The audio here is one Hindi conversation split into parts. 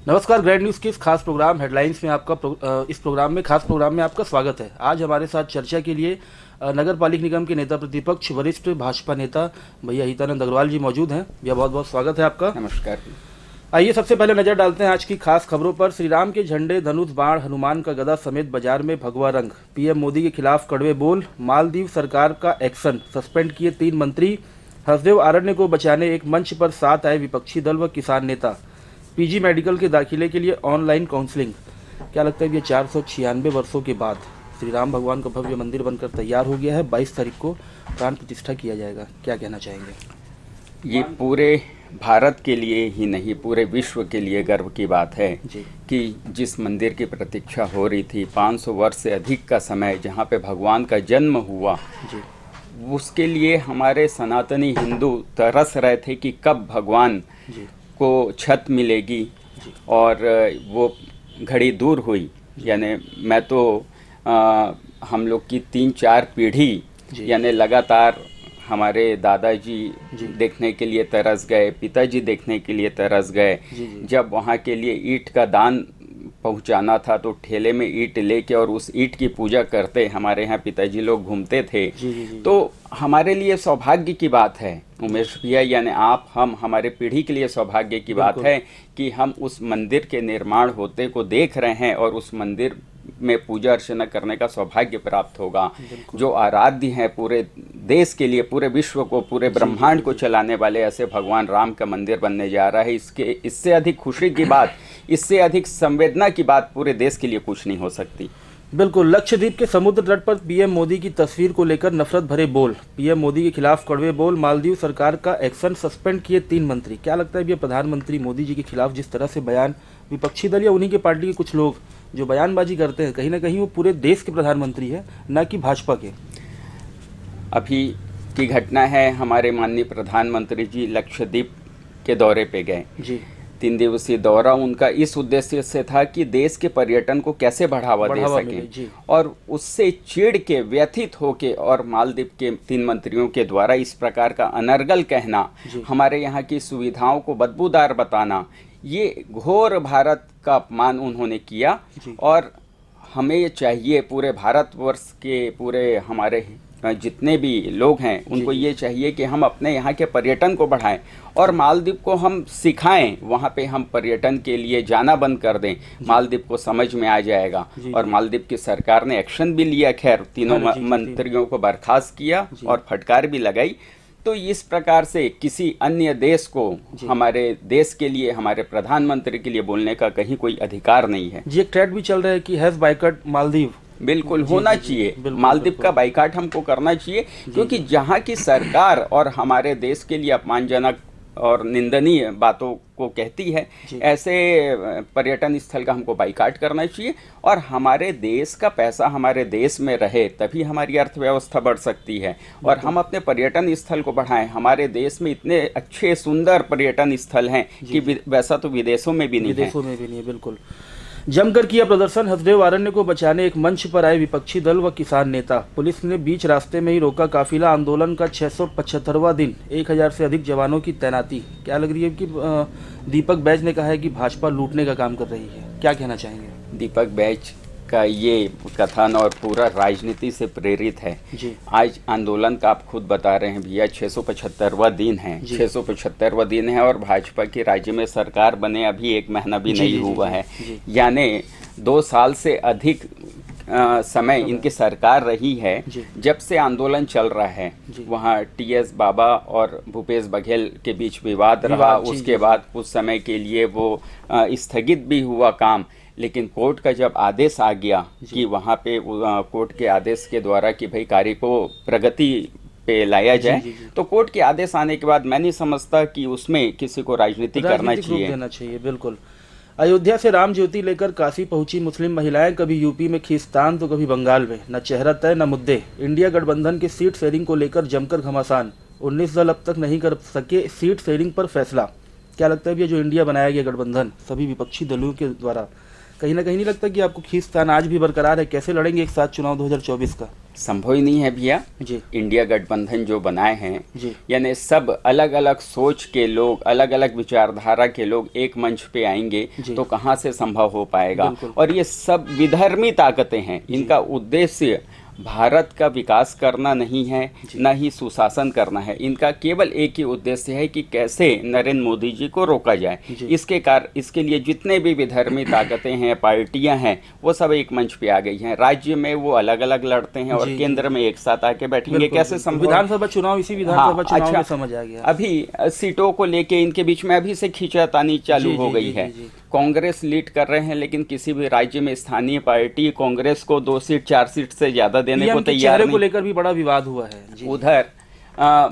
नमस्कार, ग्रैंड न्यूज़ के इस खास प्रोग्राम हेडलाइंस में इस प्रोग्राम में खास प्रोग्राम में आपका स्वागत है। आज हमारे साथ चर्चा के लिए नगर पालिक निगम के नेता प्रतिपक्ष वरिष्ठ भाजपा नेता भैया हितानंद अग्रवाल जी मौजूद हैं। भैया बहुत बहुत स्वागत है आपका। नमस्कार। आइए सबसे पहले नजर डालते हैं आज की खास खबरों पर। श्री राम के झंडे, धनुष, बाण, हनुमान का गदा समेत बाजार में भगवा रंग। पीएम मोदी के खिलाफ कड़वे बोल। मालदीव सरकार का एक्शन, सस्पेंड किए 3 मंत्री। हसदेव आरण्य को बचाने एक मंच पर 7 आए विपक्षी दल व किसान नेता। पीजी मेडिकल के दाखिले के लिए ऑनलाइन काउंसलिंग। क्या लगता है ये 496 वर्षों के बाद श्री राम भगवान का भव्य मंदिर बनकर तैयार हो गया है। 22 तारीख को प्राण प्रतिष्ठा किया जाएगा, क्या कहना चाहेंगे? ये पूरे भारत के लिए ही नहीं, पूरे विश्व के लिए गर्व की बात है कि जिस मंदिर की प्रतीक्षा हो रही थी 500 वर्ष से अधिक का समय, जहाँ पे भगवान का जन्म हुआ जी, उसके लिए हमारे सनातनी हिंदू तरस रहे थे कि कब भगवान जी को छत मिलेगी और वो घड़ी दूर हुई। यानी मैं तो हम लोग की 3-4 पीढ़ी यानी लगातार हमारे दादाजी देखने के लिए तरस गए, पिताजी देखने के लिए तरस गए। जब वहाँ के लिए ईंट का दान पहुँचाना था तो ठेले में ईंट लेके और उस ईंट की पूजा करते हमारे यहाँ पिताजी लोग घूमते थे। तो हमारे लिए सौभाग्य की बात है उमेश भैया, यानी आप हम हमारे पीढ़ी के लिए सौभाग्य की बात है कि हम उस मंदिर के निर्माण होते को देख रहे हैं और उस मंदिर में पूजा अर्चना करने का सौभाग्य प्राप्त होगा। जो आराध्य हैं पूरे देश के लिए, पूरे विश्व को, पूरे ब्रह्मांड को चलाने वाले ऐसे भगवान राम का मंदिर बनने जा रहा है। इससे अधिक खुशी की बात, इससे अधिक संवेदना की बात पूरे देश के लिए कुछ नहीं हो सकती। बिल्कुल। लक्षद्वीप के समुद्र तट पर पीएम मोदी की तस्वीर को लेकर नफरत भरे बोल। पीएम मोदी के खिलाफ कड़वे बोल। मालदीव सरकार का एक्शन, सस्पेंड किए 3 मंत्री। क्या लगता है ये प्रधानमंत्री मोदी जी के खिलाफ जिस तरह से बयान विपक्षी दल या उन्हीं के पार्टी के कुछ लोग जो बयानबाजी करते हैं, कहीं ना कहीं वो पूरे देश के प्रधानमंत्री है, ना कि भाजपा के? अभी की घटना है, हमारे माननीय प्रधानमंत्री जी लक्षद्वीप के दौरे पे गए जी। 3 दिवसीय दौरा उनका इस उद्देश्य से था कि देश के पर्यटन को कैसे बढ़ावा दे सकें और उससे चिढ़ के, व्यथित होके और मालदीव के 3 मंत्रियों के द्वारा इस प्रकार का अनर्गल कहना, हमारे यहाँ की सुविधाओं को बदबूदार बताना, ये घोर भारत का अपमान उन्होंने किया। और हमें ये चाहिए, पूरे भारतवर्ष के पूरे हमारे जितने भी लोग हैं उनको ये चाहिए कि हम अपने यहाँ के पर्यटन को बढ़ाएं और मालदीव को हम सिखाएं। वहाँ पे हम पर्यटन के लिए जाना बंद कर दें, मालदीव को समझ में आ जाएगा। और मालदीव की सरकार ने एक्शन भी लिया, खैर तीनों मंत्रियों को बर्खास्त किया और फटकार भी लगाई। तो इस प्रकार से किसी अन्य देश को हमारे देश के लिए, हमारे प्रधानमंत्री के लिए बोलने का कहीं कोई अधिकार नहीं है जी। एक ट्रेड भी चल रहा है कि हैज बाइकॉट मालदीव। बिल्कुल होना चाहिए, मालदीव का बाइकाट हमको करना चाहिए, क्योंकि जहाँ की सरकार और हमारे देश के लिए अपमानजनक और निंदनीय बातों को कहती है, ऐसे पर्यटन स्थल का हमको बाइकाट करना चाहिए। और हमारे देश का पैसा हमारे देश में रहे तभी हमारी अर्थव्यवस्था बढ़ सकती है और हम अपने पर्यटन स्थल को बढ़ाएं। हमारे देश में इतने अच्छे सुंदर पर्यटन स्थल हैं कि वैसा तो विदेशों में भी नहीं है। बिल्कुल। जमकर किया प्रदर्शन। हसदेव आरण्य को बचाने एक मंच पर आए विपक्षी दल व किसान नेता। पुलिस ने बीच रास्ते में ही रोका काफिला। आंदोलन का 675वां दिन। 1000 से अधिक जवानों की तैनाती। क्या लग रही है कि दीपक बैज ने कहा है कि भाजपा लूटने का काम कर रही है, क्या कहना चाहेंगे? दीपक बैज का ये कथन और पूरा राजनीति से प्रेरित है जी। आज आंदोलन का आप खुद बता रहे हैं भैया, 675वां दिन है, 675वां दिन है और भाजपा की राज्य में सरकार बने अभी 1 महीना भी नहीं हुआ है। यानी 2 साल से अधिक समय इनकी सरकार रही है। जब से आंदोलन चल रहा है वहाँ TS बाबा और भूपेश बघेल के बीच विवाद रहा। उसके बाद कुछ समय के लिए वो स्थगित भी हुआ काम, लेकिन कोर्ट का जब आदेश आ गया कि वहाँ पे कोर्ट के आदेश के द्वारा कि भाई कार्य को प्रगति पे लाया जाए, तो कोर्ट के आदेश आने के बाद मैं नहीं समझता कि उसमें किसी को राजनीति करना चाहिए। बिल्कुल। अयोध्या से राम ज्योति लेकर काशी पहुंची मुस्लिम महिलाएं, कभी यूपी में खींचतान तो कभी बंगाल में। न चेहरा तय न मुद्दे। इंडिया गठबंधन के सीट शेयरिंग को लेकर जमकर घमासान। 19 दल अब तक नहीं कर सके सीट शेयरिंग पर फैसला। क्या लगता है ये जो इंडिया बनाया गया गठबंधन सभी विपक्षी दलों के द्वारा, कहीं ना कहीं नहीं लगता कि आपको खींचतान आज भी बरकरार है? कैसे लड़ेंगे एक साथ चुनाव 2024 का? संभव ही नहीं है भैया जी इंडिया गठबंधन जो बनाए हैं, जी यानी सब अलग अलग सोच के लोग, अलग अलग विचारधारा के लोग एक मंच पे आएंगे जी। तो कहाँ से संभव हो पाएगा। बिल्कुल। और ये सब विधर्मी ताकतें हैं, इनका उद्देश्य भारत का विकास करना नहीं है, न ही सुशासन करना है। इनका केवल एक ही उद्देश्य है कि कैसे नरेंद्र मोदी जी को रोका जाए। जी। इसके लिए जितने भी विधर्मी ताकतें हैं, पार्टियां हैं, वो सब एक मंच पे आ गई हैं। राज्य में वो अलग अलग लड़ते हैं और जी, केंद्र में एक साथ आके बैठेंगे, बिल्कुल, कैसे बिल्कुल। संभव? विधानसभा चुनाव, इसी विधानसभा चुनाव में समझ आ गया। अभी सीटों को लेके इनके बीच में अभी से खींचातानी चालू जी, हो जी, गई जी, है। जी, जी। कांग्रेस लीड कर रहे हैं, लेकिन किसी भी राज्य में स्थानीय पार्टी कांग्रेस को 2 सीट 4 सीट से ज्यादा देने को पीएम के तैयार चेहरे को नहीं। लेकर भी बड़ा विवाद हुआ है जी। उधर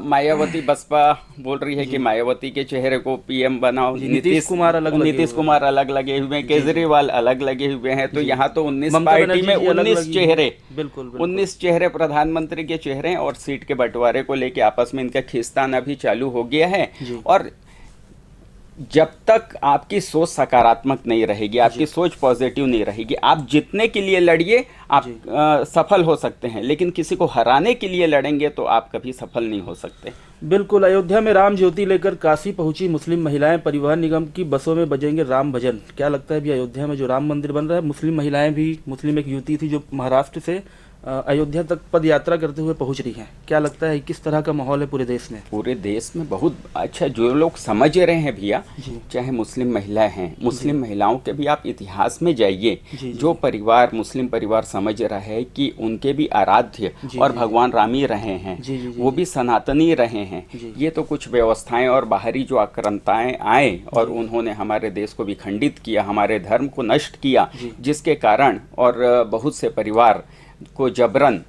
मायावती बसपा बोल रही है कि मायावती के चेहरे को पीएम बनाओ, जी, नीतीश कुमार अलग लगे नीतीश हुए कुमार अलग लगे हुए हैं, केजरीवाल अलग लगे हुए हैं। तो यहाँ तो 19 ममता पार्टी बनर्जी में जी अलग 19 लगी चेहरे, हैं। बिल्कुल, बिल्कुल। 19 चेहरे प्रधानमंत्री के चेहरे हैं और सीट के बंटवारे को लेके आपस में इनका खींचतान अभी चालू हो गया है। जी। और जब तक आपकी सोच सकारात्मक नहीं रहेगी, आपकी सोच पॉजिटिव नहीं रहेगी, आप जितने के लिए लड़िए आप सफल हो सकते हैं, लेकिन किसी को हराने के लिए लड़ेंगे तो आप कभी सफल नहीं हो सकते। बिल्कुल। अयोध्या में राम ज्योति लेकर काशी पहुंची मुस्लिम महिलाएं, परिवहन निगम की बसों में बजेंगे राम भजन। क्या लगता है भी अयोध्या में जो राम मंदिर बन रहा है, मुस्लिम महिलाएं भी, मुस्लिम एक युवती थी जो महाराष्ट्र से अयोध्या तक पद यात्रा करते हुए पहुंच रही हैं, क्या लगता है किस तरह का माहौल है पूरे देश में? पूरे देश में बहुत अच्छा, जो लोग समझ रहे हैं भैया, चाहे मुस्लिम महिलाएं हैं, मुस्लिम महिलाओं के भी आप इतिहास में जाइए, जो परिवार मुस्लिम परिवार समझ रहा है कि उनके भी आराध्य और भगवान राम ही रहे हैं, वो भी सनातनी रहे हैं। ये तो कुछ व्यवस्थाएं और बाहरी जो आक्रांताएं आए और उन्होंने हमारे देश को विखंडित किया, हमारे धर्म को नष्ट किया, जिसके कारण और बहुत से परिवार को जबरन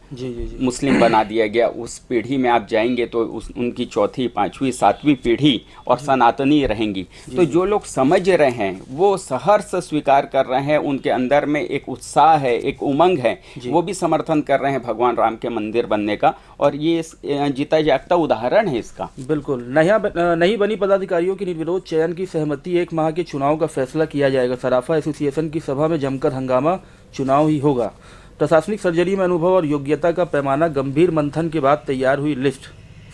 मुस्लिम बना दिया गया। उस पीढ़ी में आप जाएंगे तो उनकी चौथी, पांचवी, सातवीं पीढ़ी और सनातनी रहेंगी। तो जो लोग समझ रहे हैं वो सहर्ष स्वीकार कर रहे हैं, उनके अंदर में एक उत्साह है, एक उमंग है, वो भी समर्थन कर रहे हैं भगवान राम के मंदिर बनने का। और ये जीता जागता उदाहरण है इसका। बिल्कुल। नहीं बनी पदाधिकारियों की निर्विरोध चयन की सहमति, 1 माह के चुनाव का फैसला किया जाएगा। सराफा एसोसिएशन की सभा में जमकर हंगामा, चुनाव ही होगा। प्रशासनिक सर्जरी में अनुभव और योग्यता का पैमाना, गंभीर मंथन के बाद तैयार हुई लिस्ट।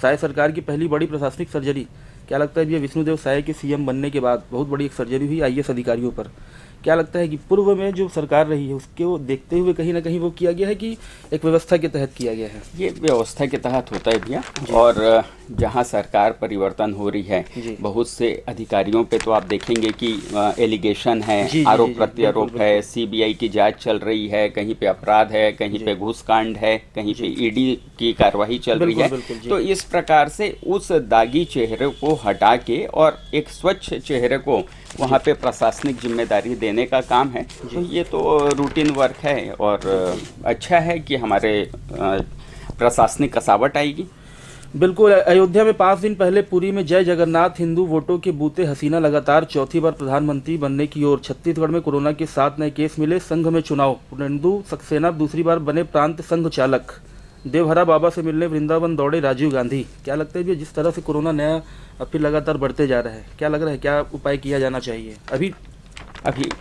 साय सरकार की पहली बड़ी प्रशासनिक सर्जरी। क्या लगता है ये विष्णुदेव साय के सीएम बनने के बाद बहुत बड़ी एक सर्जरी हुई आईएएस अधिकारियों पर। क्या लगता है कि पूर्व में जो सरकार रही है उसके वो देखते हुए कहीं ना कहीं वो किया गया है कि एक व्यवस्था के तहत किया गया है? ये व्यवस्था के तहत होता है भैया। और जहाँ सरकार परिवर्तन हो रही है, बहुत से अधिकारियों पे तो आप देखेंगे कि एलिगेशन है, आरोप प्रत्यारोप है, सीबीआई की जांच चल रही है, कहीं पे अपराध है, कहीं पे घूसकांड है, कहीं पे ईडी की कार्रवाई चल रही है। तो इस प्रकार से उस दागी चेहरे को हटा के और एक स्वच्छ चेहरे को वहाँ पे प्रशासनिक जिम्मेदारी देने का काम है। तो ये तो रूटीन वर्क है और अच्छा है कि हमारे प्रशासनिक कसावट आएगी। बिल्कुल। अयोध्या में 5 दिन पहले पुरी में जय जगन्नाथ हिंदू वोटों के बूते हसीना लगातार चौथी बार प्रधानमंत्री बनने की ओर। छत्तीसगढ़ में कोरोना के 7 नए केस मिले। संघ में चुनाव, पूर्णेंदु सक्सेना दूसरी बार बने प्रांत संघ चालक। देवहरा बाबा से मिलने वृंदावन दौड़े राजीव गांधी। क्या लगता है जिस तरह से कोरोना नया फिर लगातार बढ़ते जा रहा है, क्या लग रहा है क्या उपाय किया जाना चाहिए? अभी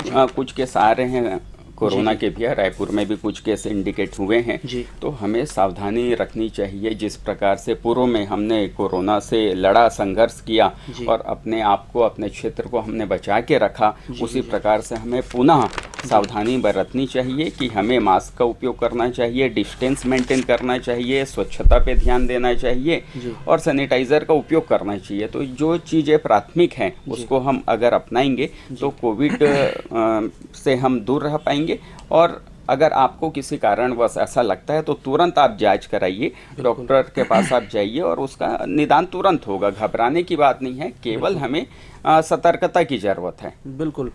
कुछ केस आ रहे हैं कोरोना के भी, रायपुर में भी कुछ केस इंडिकेट हुए हैं। तो हमें सावधानी रखनी चाहिए। जिस प्रकार से पूर्व में हमने कोरोना से लड़ा, संघर्ष किया और अपने आप को, अपने क्षेत्र को हमने बचा के रखा, उसी प्रकार से हमें पुनः सावधानी बरतनी चाहिए कि हमें मास्क का उपयोग करना चाहिए, डिस्टेंस मेंटेन करना चाहिए, स्वच्छता पे ध्यान देना चाहिए और सैनिटाइजर का उपयोग करना चाहिए। तो जो चीज़ें प्राथमिक हैं उसको हम अगर अपनाएंगे तो कोविड से हम दूर रह पाएंगे। और अगर आपको किसी कारणवश ऐसा लगता है तो तुरंत आप जांच कराइए, डॉक्टर के पास आप जाइए और उसका निदान तुरंत होगा। घबराने की बात नहीं है, केवल हमें सतर्कता की जरूरत है। बिल्कुल।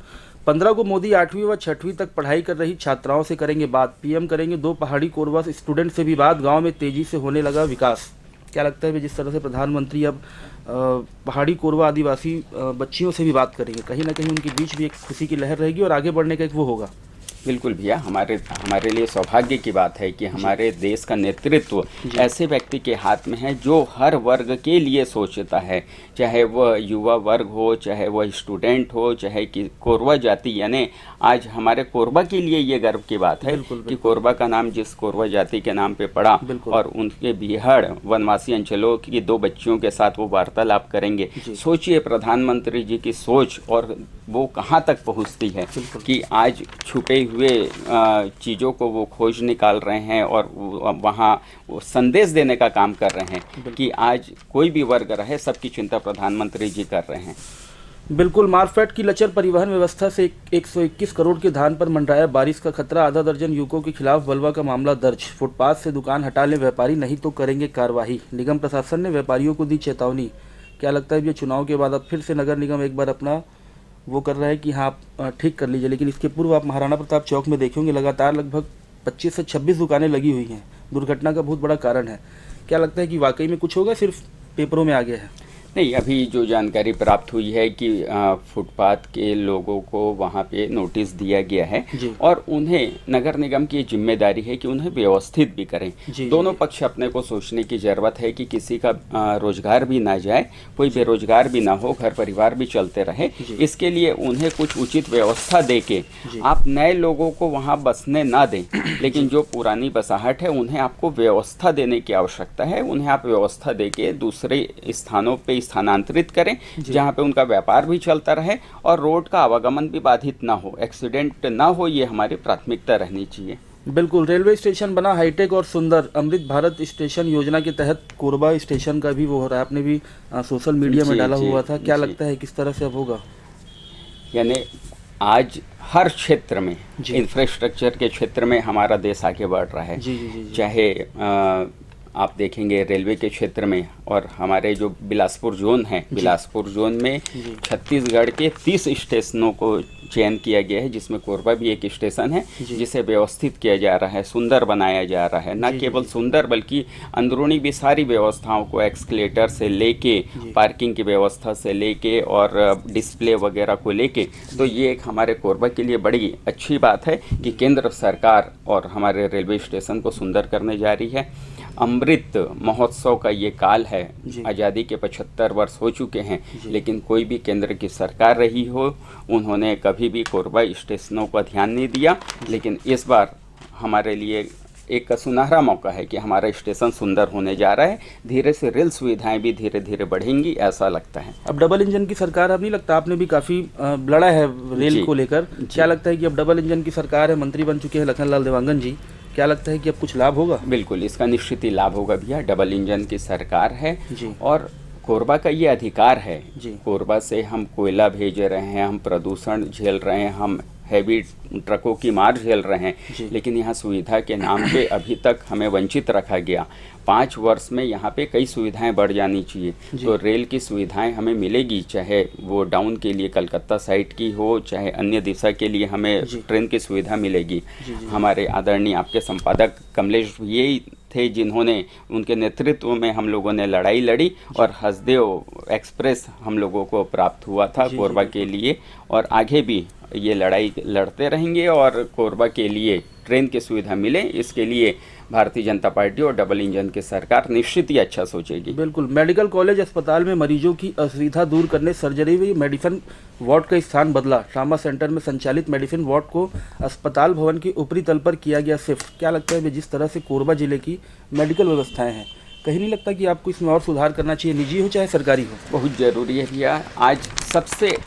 15 को मोदी 8वीं व 6वीं तक पढ़ाई कर रही छात्राओं से करेंगे बात। पीएम करेंगे 2 पहाड़ी कोरबा स्टूडेंट से भी बात। गांव में तेजी से होने लगा विकास। क्या लगता है जिस तरह से प्रधानमंत्री अब पहाड़ी कोरबा आदिवासी बच्चियों से भी बात करेंगे, कहीं ना कहीं उनके बीच भी एक खुशी की लहर रहेगी और आगे बढ़ने का एक वो होगा? बिल्कुल भैया, हमारे हमारे लिए सौभाग्य की बात है कि हमारे देश का नेतृत्व ऐसे व्यक्ति के हाथ में है जो हर वर्ग के लिए सोचता है, चाहे वह युवा वर्ग हो, चाहे वह स्टूडेंट हो, चाहे कि कोरबा जाति। यानी आज हमारे कोरबा के लिए ये गर्व की बात है कि कोरबा का नाम जिस कोरबा जाति के नाम पे पड़ा और उनके बिहार वनवासी अंचलों की 2 बच्चियों के साथ वो वार्तालाप करेंगे। सोचिए प्रधानमंत्री जी की सोच और वो कहाँ तक पहुँचती है कि आज छुपे हुए चीज़ों को वो खोज निकाल रहे हैं और वहाँ वो संदेश देने का काम कर रहे हैं कि आज कोई भी वर्ग रहे, सबकी चिंता प्रधानमंत्री जी कर रहे हैं। बिल्कुल। मार्कफेड की लचर परिवहन व्यवस्था से 121 करोड़ के धान पर मंडराया बारिश का खतरा, आधा दर्जन युवकों के खिलाफ बलवा का मामला दर्ज, फुटपाथ से दुकान हटा लें व्यापारी, नहीं तो करेंगे कार्रवाई। निगम प्रशासन ने व्यापारियों को दी चेतावनी। क्या लगता है ये चुनाव के बाद अब फिर से नगर निगम एक बार अपना वो कर रहा है कि हाँ आप ठीक कर लीजिए, लेकिन इसके पूर्व आप महाराणा प्रताप चौक में देखेंगे लगातार लगभग 25 से 26 दुकानें लगी हुई हैं, दुर्घटना का बहुत बड़ा कारण है। क्या लगता है कि वाकई में कुछ होगा, सिर्फ पेपरों में आ गया है? नहीं, अभी जो जानकारी प्राप्त हुई है कि फुटपाथ के लोगों को वहाँ पे नोटिस दिया गया है और उन्हें नगर निगम की जिम्मेदारी है कि उन्हें व्यवस्थित भी करें। दोनों पक्ष अपने को सोचने की ज़रूरत है कि किसी का रोजगार भी ना जाए, कोई बेरोजगार भी ना हो, घर परिवार भी चलते रहे। इसके लिए उन्हें कुछ उचित व्यवस्था दे के आप नए लोगों को वहाँ बसने ना दें, लेकिन जो पुरानी बसाहट है उन्हें आपको व्यवस्था देने की आवश्यकता है। उन्हें आप व्यवस्था दे के दूसरे स्थानों पर स्थानांतरित करें जहां पे उनका व्यापार भी चलता रहे और रोड का आवागमन भी बाधित ना हो, एक्सीडेंट ना हो, ये हमारी प्राथमिकता रहनी चाहिए। बिल्कुल। रेलवे स्टेशन बना हाईटेक और सुंदर, अमृत भारत स्टेशन योजना के तहत कोरबा स्टेशन का भी वो हो रहा है, आपने भी सोशल मीडिया में डाला हुआ था। क्या लगता है किस तरह से अब होगा? यानी आज हर क्षेत्र में, इंफ्रास्ट्रक्चर के क्षेत्र में हमारा देश आगे बढ़ रहा है। चाहे आप देखेंगे रेलवे के क्षेत्र में, और हमारे जो बिलासपुर जोन है, बिलासपुर जोन में छत्तीसगढ़ के 30 स्टेशनों को चयन किया गया है, जिसमें कोरबा भी एक स्टेशन है, जिसे व्यवस्थित किया जा रहा है, सुंदर बनाया जा रहा है। न केवल सुंदर बल्कि अंदरूनी भी सारी व्यवस्थाओं को, एक्सकलेटर से लेके पार्किंग की व्यवस्था से लेके और डिस्प्ले वगैरह को लेके, तो ये एक हमारे कोरबा के लिए बड़ी अच्छी बात है कि केंद्र सरकार और हमारे रेलवे स्टेशन को सुंदर करने जा रही है। अमृत महोत्सव का ये काल है, आज़ादी के 75 वर्ष हो चुके हैं, लेकिन कोई भी केंद्र की सरकार रही हो, उन्होंने कभी भी कोरबा स्टेशनों का ध्यान नहीं दिया। लेकिन इस बार हमारे लिए एक सुनहरा मौका है कि हमारा स्टेशन सुंदर होने जा रहा है। धीरे से रेल सुविधाएं भी धीरे धीरे बढ़ेंगी, ऐसा लगता है। अब डबल इंजन की सरकार, अब नहीं लगता, आपने भी काफ़ी लड़ा है रेल को लेकर, क्या लगता है कि अब डबल इंजन की सरकार है, मंत्री बन चुके हैं लखनलाल देवांगन जी, क्या लगता है कि अब कुछ लाभ होगा? बिल्कुल, इसका निश्चित ही लाभ होगा भैया। डबल इंजन की सरकार है और कोरबा का ये अधिकार है। कोरबा से हम कोयला भेज रहे हैं, हम प्रदूषण झेल रहे हैं, हम हैवी ट्रकों की मार झेल रहे हैं, लेकिन यहाँ सुविधा के नाम पे अभी तक हमें वंचित रखा गया। 5 वर्ष में यहाँ पे कई सुविधाएं बढ़ जानी चाहिए, तो रेल की सुविधाएं हमें मिलेगी, चाहे वो डाउन के लिए कलकत्ता साइड की हो, चाहे अन्य दिशा के लिए हमें ट्रेन की सुविधा मिलेगी। हमारे आदरणीय आपके संपादक कमलेश यही थे जिन्होंने, उनके नेतृत्व में हम लोगों ने लड़ाई लड़ी और हसदेव एक्सप्रेस हम लोगों को प्राप्त हुआ था कोरबा के लिए, और आगे भी ये लड़ाई लड़ते रहेंगे और कोरबा के लिए ट्रेन की सुविधा मिले, इसके लिए भारतीय जनता पार्टी और डबल इंजन की सरकार निश्चित ही अच्छा सोचेगी। बिल्कुल। मेडिकल कॉलेज अस्पताल में मरीजों की असुविधा दूर करने सर्जरी हुई, मेडिसिन वार्ड का स्थान बदला, ट्रामा सेंटर में संचालित मेडिसिन वार्ड को अस्पताल भवन के ऊपरी तल पर किया गया शिफ्ट। क्या लगता है जिस तरह से कोरबा जिले की मेडिकल व्यवस्थाएं हैं, कहीं नहीं लगता कि आपको इसमें और सुधार करना चाहिए, निजी हो चाहे सरकारी हो? बहुत ज़रूरी है भैया। आज सबसे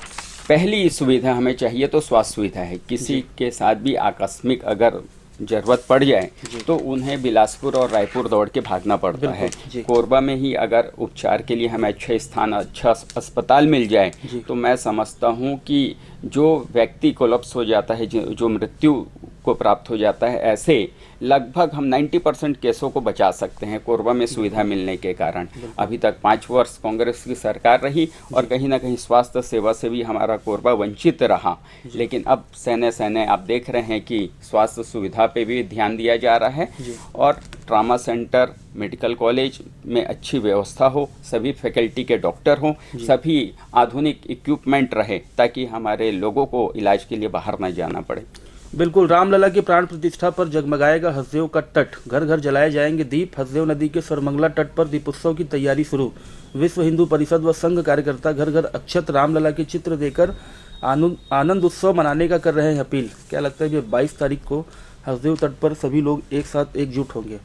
पहली सुविधा हमें चाहिए तो स्वास्थ्य सुविधा है। किसी के साथ भी आकस्मिक अगर ज़रूरत पड़ जाए तो उन्हें बिलासपुर और रायपुर दौड़ के भागना पड़ता है। कोरबा में ही अगर उपचार के लिए हमें अच्छा स्थान, अच्छा अस्पताल मिल जाए तो मैं समझता हूँ कि जो व्यक्ति कोलैप्स हो जाता है, जो मृत्यु को प्राप्त हो जाता है, ऐसे लगभग हम 90% केसों को बचा सकते हैं कोरबा में सुविधा मिलने के कारण। अभी तक 5 वर्ष कांग्रेस की सरकार रही और कहीं ना कहीं स्वास्थ्य सेवा से भी हमारा कोरबा वंचित रहा, लेकिन अब सहने आप देख रहे हैं कि स्वास्थ्य सुविधा पे भी ध्यान दिया जा रहा है और ट्रामा सेंटर, मेडिकल कॉलेज में अच्छी व्यवस्था हो, सभी फैकल्टी के डॉक्टर हों, सभी आधुनिक इक्विपमेंट रहे ताकि हमारे लोगों को इलाज के लिए बाहर न जाना पड़े। बिल्कुल, रामलला की प्राण प्रतिष्ठा पर जगमगाएगा हसदेव का तट, घर घर जलाए जाएंगे दीप। हसदेव नदी के सरमंगला तट पर दीपोत्सव की तैयारी शुरू। विश्व हिंदू परिषद व संघ कार्यकर्ता घर घर अक्षत रामलला के चित्र देकर आनंद उत्सव मनाने का कर रहे हैं अपील। क्या लगता है ये 22 तारीख को हसदेव तट पर सभी लोग एक साथ एकजुट होंगे,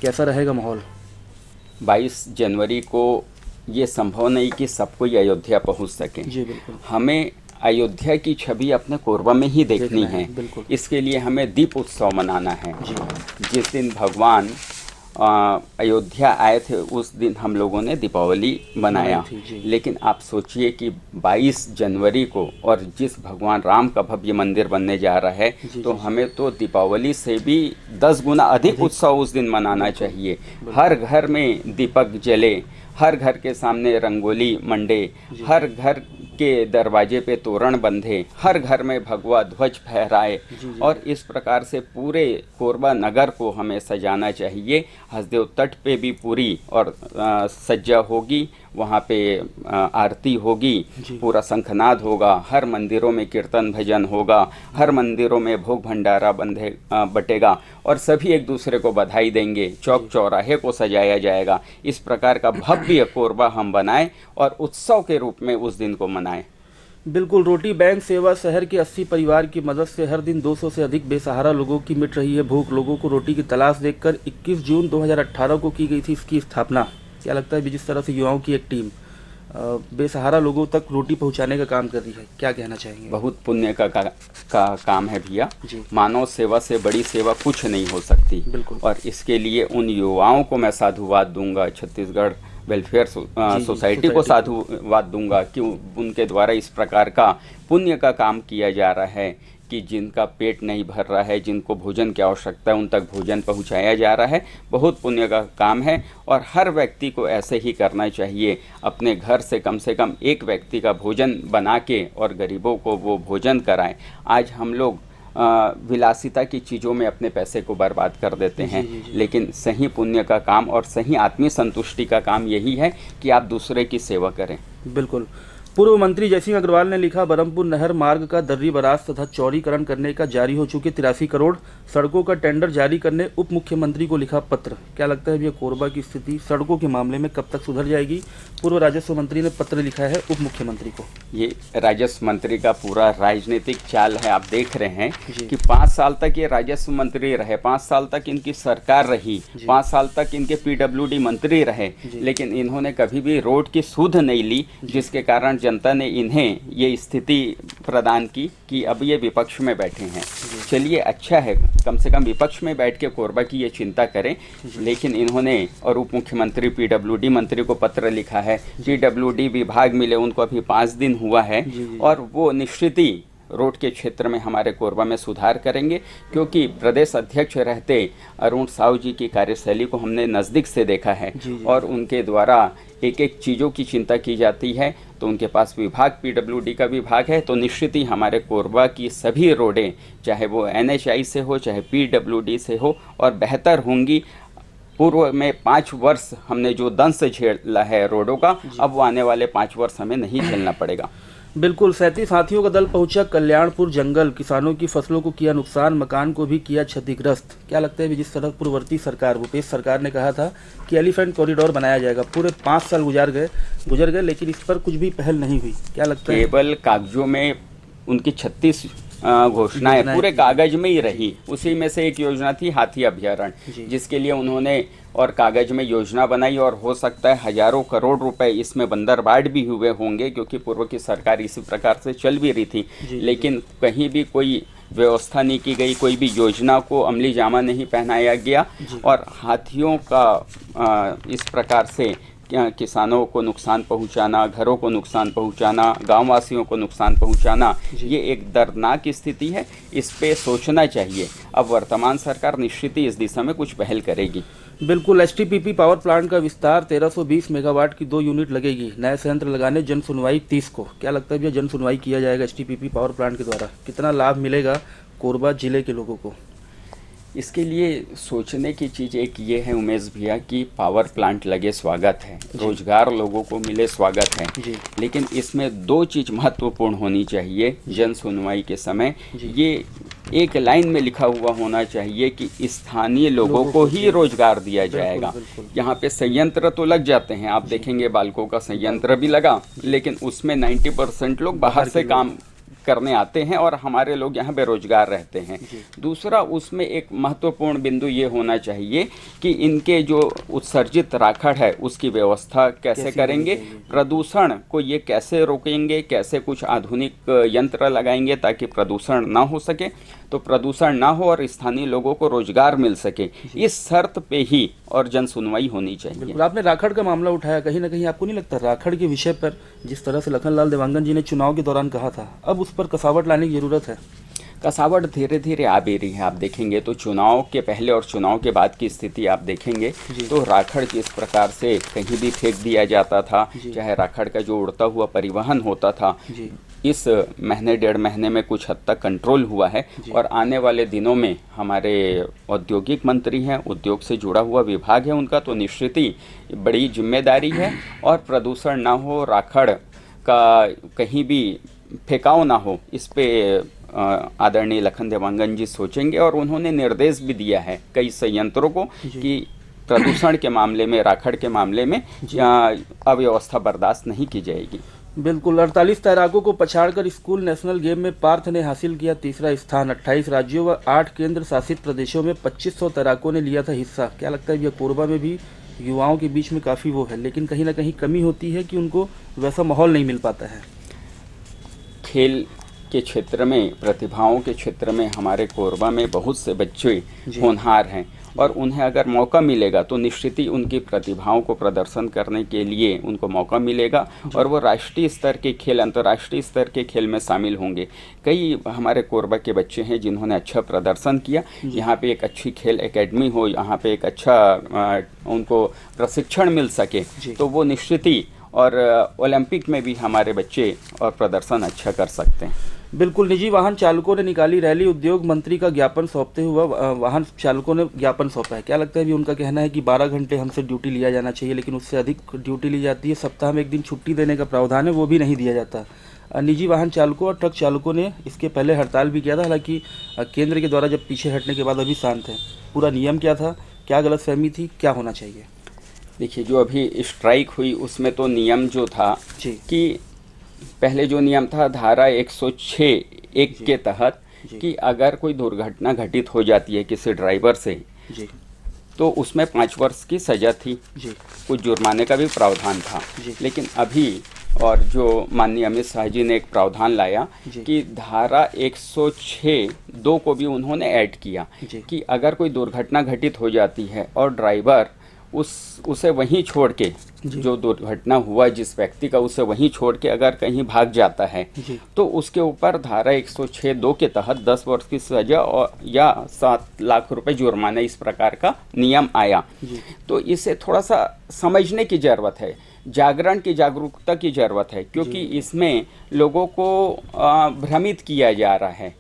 कैसा रहेगा माहौल? 22 जनवरी को ये संभव नहीं कि सब कोई अयोध्या पहुंच सके। जी बिल्कुल। हमें अयोध्या की छवि अपने कोरबा में ही देखनी है। बिल्कुल। इसके लिए हमें दीप उत्सव मनाना है। जी। जिस दिन भगवान अयोध्या आए थे उस दिन हम लोगों ने दीपावली मनाया। लेकिन आप सोचिए कि 22 जनवरी को और जिस भगवान राम का भव्य मंदिर बनने जा रहा है, तो हमें तो दीपावली से भी 10 गुना अधिक उत्सव उस दिन मनाना चाहिए। हर घर में दीपक जले, हर घर के सामने रंगोली मंडे, हर घर के दरवाजे पे तोरण बंधे, हर घर में भगवा ध्वज फहराए और इस प्रकार से पूरे कोरबा नगर को हमें सजाना चाहिए। हसदेव तट पे भी पूरी और सज्जा होगी, वहाँ पे आरती होगी, पूरा शंखनाद होगा, हर मंदिरों में कीर्तन भजन होगा, हर मंदिरों में भोग भंडारा बटेगा और सभी एक दूसरे को बधाई देंगे। चौक चौराहे को सजाया जाएगा। इस प्रकार का भव्य कोरबा हम बनाएं और उत्सव के रूप में उस दिन को मनाएं। बिल्कुल। रोटी बैंक सेवा शहर के 80 परिवार की मदद से हर दिन 200 से अधिक बेसहारा लोगों की मिट रही है भूख। लोगों को रोटी की तलाश देखकर 21 जून 2018 को की गई थी इसकी स्थापना। क्या लगता है जिस तरह से युवाओं की एक टीम बेसहारा लोगों तक रोटी पहुंचाने का काम कर रही है, क्या कहना चाहेंगे? बहुत पुण्य का काम है भैया। मानव सेवा से बड़ी सेवा कुछ नहीं हो सकती। बिल्कुल। और इसके लिए उन युवाओं को मैं साधुवाद दूंगा, छत्तीसगढ़ वेलफेयर सोसाइटी को साधुवाद दूंगा कि उनके द्वारा इस प्रकार का पुण्य का काम किया जा रहा है कि जिनका पेट नहीं भर रहा है, जिनको भोजन की आवश्यकता है, उन तक भोजन पहुंचाया जा रहा है। बहुत पुण्य का काम है और हर व्यक्ति को ऐसे ही करना चाहिए। अपने घर से कम एक व्यक्ति का भोजन बना के और गरीबों को वो भोजन कराएं। आज हम लोग विलासिता की चीज़ों में अपने पैसे को बर्बाद कर देते हैं। लेकिन सही पुण्य का काम और सही आत्मीय संतुष्टि का काम यही है कि आप दूसरे की सेवा करें। बिल्कुल। पूर्व मंत्री जयसिंह अग्रवाल ने लिखा, बरहमपुर नहर मार्ग का दर्री बराज तथा चौड़ीकरण करने का जारी हो चुके 83 करोड़ सड़कों का टेंडर जारी करने उप मुख्यमंत्री को लिखा पत्र। क्या लगता है ये कोरबा की स्थिति सड़कों के मामले में कब तक सुधर जाएगी? पूर्व राजस्व मंत्री ने पत्र लिखा है उप मुख्यमंत्री को। ये राजस्व मंत्री का पूरा राजनीतिक चाल है। आप देख रहे हैं कि 5 साल तक ये राजस्व मंत्री रहे, 5 साल तक इनकी सरकार रही, 5 साल तक इनके PWD मंत्री रहे, लेकिन इन्होंने कभी भी रोड की सुध नहीं ली, जिसके कारण जनता ने इन्हें ये स्थिति प्रदान की कि अब ये विपक्ष में बैठे हैं। चलिए अच्छा है, कम से कम विपक्ष में बैठ के कोरबा की ये चिंता करें। लेकिन इन्होंने और उप मुख्यमंत्री PWD मंत्री को पत्र लिखा है। PWD विभाग मिले उनको अभी 5 दिन हुआ है और वो निश्चित ही रोड के क्षेत्र में हमारे कोरबा में सुधार करेंगे, क्योंकि प्रदेश अध्यक्ष रहते अरुण साहू जी की कार्यशैली को हमने नज़दीक से देखा है और उनके द्वारा एक एक चीज़ों की चिंता की जाती है। तो उनके पास विभाग PWD का विभाग है, तो निश्चित ही हमारे कोरबा की सभी रोडें, चाहे वो NHI से हो चाहे PWD से हो, और बेहतर होंगी। पूर्व में 5 वर्ष हमने जो दंश झेला है रोडों का, अब वो आने वाले 5 वर्ष हमें नहीं झेलना पड़ेगा। बिल्कुल। 37 हाथियों का दल पहुंचा कल्याणपुर जंगल, किसानों की फसलों को किया नुकसान, मकान को भी किया क्षतिग्रस्त। क्या लगता है जिस तरह पूर्ववर्ती सरकार भूपेश सरकार ने कहा था कि एलिफेंट कॉरिडोर बनाया जाएगा, पूरे 5 साल गुजर गए लेकिन इस पर कुछ भी पहल नहीं हुई। क्या लगता है? केवल कागजों में उनकी 36 घोषणाएं पूरे कागज में ही रही। उसी में से एक योजना थी हाथी अभयारण्य, जिसके लिए उन्होंने और कागज में योजना बनाई और हो सकता है हजारों करोड़ रुपए इसमें बंदरबाट भी हुए होंगे, क्योंकि पूर्व की सरकार इसी प्रकार से चल भी रही थी। लेकिन कहीं भी कोई व्यवस्था नहीं की गई, कोई भी योजना को अमली जामा नहीं पहनाया गया और हाथियों का इस प्रकार से किसानों को नुकसान पहुंचाना, घरों को नुकसान पहुंचाना, गांववासियों को नुकसान पहुंचाना, ये एक दर्दनाक स्थिति है। इस पे सोचना चाहिए। अब वर्तमान सरकार निश्चित ही इस दिशा में कुछ पहल करेगी। बिल्कुल। STPP पावर प्लांट का विस्तार 1320 मेगावाट की 2 यूनिट लगेगी। नए संयंत्र लगाने जन सुनवाई 30 को। क्या लगता है भैया जन सुनवाई किया जाएगा STPP पावर प्लांट के द्वारा, कितना लाभ मिलेगा कोरबा जिले के लोगों को? इसके लिए सोचने की चीज़ एक ये है उमेश भैया कि पावर प्लांट लगे स्वागत है, रोजगार लोगों को मिले स्वागत है, लेकिन इसमें 2 चीज़ महत्वपूर्ण होनी चाहिए जन सुनवाई के समय। ये एक लाइन में लिखा हुआ होना चाहिए कि स्थानीय लोगों को ही रोजगार दिया जाएगा। यहाँ पे संयंत्र तो लग जाते हैं, आप देखेंगे बाल्को का संयंत्र भी लगा, लेकिन उसमें 90% लोग बाहर से काम करने आते हैं और हमारे लोग यहाँ बेरोजगार रहते हैं। दूसरा, उसमें एक महत्वपूर्ण बिंदु ये होना चाहिए कि इनके जो उत्सर्जित राखड़ है उसकी व्यवस्था कैसे करेंगे, प्रदूषण को ये कैसे रोकेंगे, कैसे कुछ आधुनिक यंत्र लगाएंगे ताकि प्रदूषण ना हो सके, तो प्रदूषण ना हो और स्थानीय लोगों को रोजगार मिल सके, इस शर्त पे ही और जन सुनवाई होनी चाहिए। आपने राखड़ का मामला उठाया, कहीं ना कहीं आपको नहीं लगता राखड़ के विषय पर जिस तरह से लखनलाल देवांगन जी ने चुनाव के दौरान कहा था, अब उस पर कसावट लाने की जरूरत है? कसावट धीरे धीरे आ भी रही है। आप देखेंगे तो चुनाव के पहले और चुनाव के बाद की स्थिति आप देखेंगे तो राखड़ किस प्रकार से कहीं भी फेंक दिया जाता था, चाहे राखड़ का जो उड़ता हुआ परिवहन होता था, इस महीने 1.5 महीने में कुछ हद तक कंट्रोल हुआ है। और आने वाले दिनों में हमारे औद्योगिक मंत्री हैं, उद्योग से जुड़ा हुआ विभाग है, उनका तो निश्चित ही बड़ी जिम्मेदारी है और प्रदूषण ना हो, राखड़ का कहीं भी फेंकाव ना हो, इस पे आदरणीय लखन देवांगन जी सोचेंगे। और उन्होंने निर्देश भी दिया है कई संयंत्रों को कि प्रदूषण के मामले में, राखड़ के मामले में अव्यवस्था बर्दाश्त नहीं की जाएगी। बिल्कुल। 48 तैराकों को पछाड़कर स्कूल नेशनल गेम में पार्थ ने हासिल किया तीसरा स्थान। 28 राज्यों व 8 केंद्र शासित प्रदेशों में 2500 तैराकों ने लिया था हिस्सा। क्या लगता है, यह कोरबा में भी युवाओं के बीच में काफ़ी वो है, लेकिन कहीं ना कहीं कमी होती है कि उनको वैसा माहौल नहीं मिल पाता है। खेल के क्षेत्र में, प्रतिभाओं के क्षेत्र में हमारे कोरबा में बहुत से बच्चे होनहार हैं और उन्हें अगर मौका मिलेगा तो निश्चित ही उनकी प्रतिभाओं को प्रदर्शन करने के लिए उनको मौका मिलेगा और वो राष्ट्रीय स्तर के खेल, अंतर्राष्ट्रीय स्तर के खेल में शामिल होंगे। कई हमारे कोरबा के बच्चे हैं जिन्होंने अच्छा प्रदर्शन किया। यहाँ पे एक अच्छी खेल एकेडमी हो, यहाँ पे एक अच्छा उनको प्रशिक्षण मिल सके तो वो निश्चित ही और ओलंपिक में भी हमारे बच्चे और प्रदर्शन अच्छा कर सकते हैं। बिल्कुल। निजी वाहन चालकों ने निकाली रैली, उद्योग मंत्री का ज्ञापन सौंपते हुए वाहन चालकों ने ज्ञापन सौंपा है। क्या लगता है, भी उनका कहना है कि 12 घंटे हमसे ड्यूटी लिया जाना चाहिए, लेकिन उससे अधिक ड्यूटी ली जाती है। सप्ताह में 1 दिन छुट्टी देने का प्रावधान है, वो भी नहीं दिया जाता। निजी वाहन चालकों और ट्रक चालकों ने इसके पहले हड़ताल भी किया था, हालांकि केंद्र के द्वारा जब पीछे हटने के बाद अभी शांत है। पूरा नियम क्या था, क्या गलतफहमी थी, क्या होना चाहिए? देखिए, जो अभी स्ट्राइक हुई उसमें तो नियम जो था कि पहले जो नियम था धारा 106(1) के तहत कि अगर कोई दुर्घटना घटित हो जाती है किसी ड्राइवर से तो उसमें 5 वर्ष की सज़ा थी, कुछ जुर्माने का भी प्रावधान था। लेकिन अभी और जो माननीय अमित शाह जी ने एक प्रावधान लाया कि धारा 106(2) को भी उन्होंने ऐड किया कि अगर कोई दुर्घटना घटित हो जाती है और ड्राइवर उसे वहीं छोड़ के, जो दुर्घटना हुआ जिस व्यक्ति का, उसे वहीं छोड़ के अगर कहीं भाग जाता है तो उसके ऊपर धारा 106(2) के तहत 10 वर्ष की सजा और या 7 लाख रुपए जुर्माना, इस प्रकार का नियम आया। तो इसे थोड़ा सा समझने की ज़रूरत है, जागरण की, जागरूकता की ज़रूरत है, क्योंकि इसमें लोगों को भ्रमित किया जा रहा है।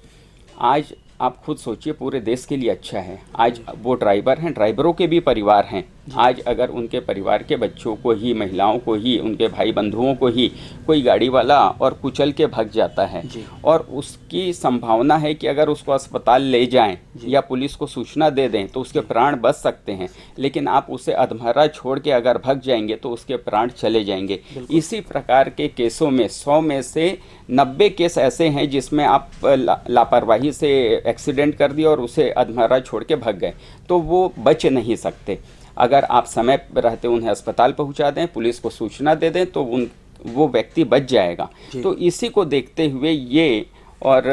आज आप खुद सोचिए, पूरे देश के लिए अच्छा है। आज वो ड्राइवर हैं, ड्राइवरों के भी परिवार हैं। आज अगर उनके परिवार के बच्चों को ही, महिलाओं को ही, उनके भाई बंधुओं को ही कोई गाड़ी वाला और कुचल के भाग जाता है और उसकी संभावना है कि अगर उसको अस्पताल ले जाएं या पुलिस को सूचना दे दें तो उसके प्राण बच सकते हैं, लेकिन आप उसे अधमरा छोड़ के अगर भाग जाएंगे तो उसके प्राण चले जाएंगे। इसी प्रकार के केसों में 100 में से 90 केस ऐसे हैं जिसमें आप लापरवाही से एक्सीडेंट कर दिया और उसे अधमरा छोड़ के भाग गए, तो वो बच नहीं सकते। अगर आप समय पर रहते उन्हें अस्पताल पहुंचा दें, पुलिस को सूचना दे दें तो वो व्यक्ति बच जाएगा। तो इसी को देखते हुए ये और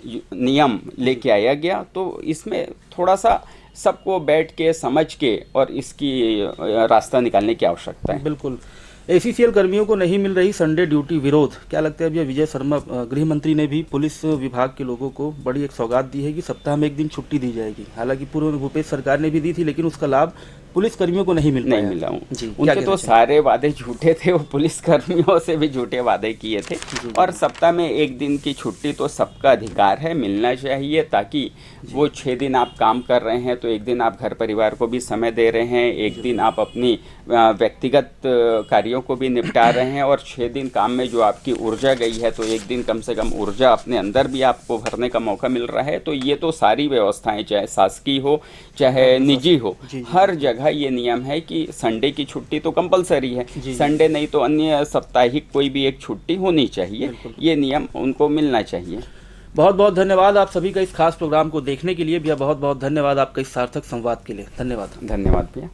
नियम लेके आया गया। तो इसमें थोड़ा सा सबको बैठ के समझ के और इसकी रास्ता निकालने की आवश्यकता है। बिल्कुल। ACCL कर्मियों को नहीं मिल रही संडे ड्यूटी, विरोध। क्या लगता है, भैया विजय शर्मा गृह मंत्री ने भी पुलिस विभाग के लोगों को बड़ी एक सौगात दी है कि सप्ताह में 1 दिन छुट्टी दी जाएगी। हालांकि पूर्व में भूपेश सरकार ने भी दी थी, लेकिन उसका लाभ पुलिस कर्मियों को नहीं नहीं मिला हूँ। जी, उनके तो सारे वादे झूठे थे, वो पुलिस कर्मियों से भी झूठे वादे किए थे। और सप्ताह में 1 दिन की छुट्टी तो सबका अधिकार है, मिलना चाहिए, ताकि वो 6 दिन आप काम कर रहे हैं तो 1 दिन आप घर परिवार को भी समय दे रहे हैं, 1 दिन आप अपनी व्यक्तिगत कार्यों को भी निपटा रहे हैं, और 6 दिन काम में जो आपकी ऊर्जा गई है तो 1 दिन कम से कम ऊर्जा अपने अंदर भी आपको भरने का मौका मिल रहा है। तो ये तो सारी व्यवस्थाएं, चाहे शासकीय हो चाहे निजी हो, हर जगह ये नियम है कि संडे की छुट्टी तो कंपलसरी है, संडे नहीं तो अन्य साप्ताहिक कोई भी एक छुट्टी होनी चाहिए, ये नियम उनको मिलना चाहिए। बहुत बहुत धन्यवाद आप सभी का इस खास प्रोग्राम को देखने के लिए। भैया बहुत बहुत धन्यवाद आपका इस सार्थक संवाद के लिए। धन्यवाद। धन्यवाद भैया।